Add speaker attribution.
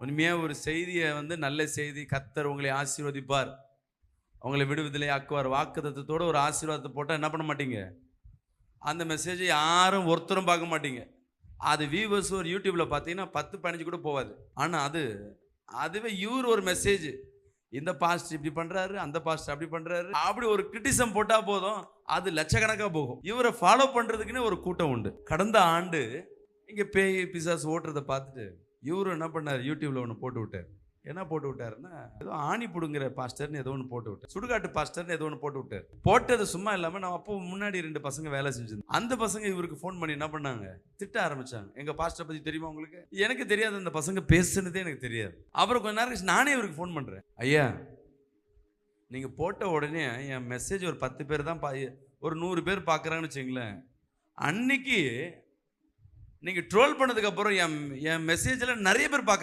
Speaker 1: உண்மையாக ஒரு செய்தியை நல்ல செய்தி, கர்த்தர் உங்களை ஆசீர்வதிப்பார், உங்களை விடுதலை ஆக்குவார், வாக்குத்தத்தத்தோட ஒரு ஆசீர்வாதத்தை போட்டால் என்ன பண்ண மாட்டீங்க? அந்த மெசேஜை யாரும் ஒருத்தரும் பார்க்க மாட்டீங்க. அது வியூவர்ஸ் ஒரு யூடியூப்பில் பார்த்தீங்கன்னா 10-15 கூட போகாது. ஆனால் அதுவே இவர் ஒரு மெசேஜ், இந்த பாஸ்டர் இப்படி பண்ணுறாரு, அந்த பாஸ்டர் அப்படி பண்ணுறாரு, அப்படி ஒரு கிரிட்டிசம் போட்டால் போதும், அது லட்சக்கணக்காக போகும். இவரை ஃபாலோ பண்ணுறதுக்குன்னு ஒரு கூட்டம் உண்டு. கடந்த ஆண்டு இங்கே பேய் பிசாசு ஓட்டுறதை பார்த்துட்டு இவரும் என்ன பண்ணார், யூடியூப்பில் ஒன்று போட்டு விட்டார். என்ன போட்டு விட்டாருன்னா, ஏதோ ஆணி பிடுங்குற பாஸ்டர்னு ஏதோ ஒன்று போட்டு விட்டார், சுடுகாட்டு பாஸ்டர்னு ஏதோ ஒன்று போட்டு விட்டார். போட்டது சும்மா இல்லாமல் நான் அப்போ முன்னாடி 2 பசங்க வேலை செஞ்சிருந்தேன். அந்த பசங்க இவருக்கு ஃபோன் பண்ணி என்ன பண்ணாங்க, திட்ட ஆரம்பிச்சாங்க. எங்கள் பாஸ்டரை பற்றி தெரியுமா உங்களுக்கு? எனக்கு தெரியாது, அந்த பசங்க பேசுனதே எனக்கு தெரியாது. அப்புறம் கொஞ்ச நேரம் கழிச்சு நானே இவருக்கு ஃபோன் பண்ணுறேன். ஐயா, நீங்கள் போட்ட உடனே என் மெசேஜ் ஒரு 10 பேர் தான் ஒரு 100 பேர் பார்க்குறாங்கன்னு வச்சுங்களேன். அன்னைக்கு நீங்கள் ட்ரோல் பண்ணதுக்கு அப்புறம் என் மெசேஜில் நிறைய பேர் பார்க்க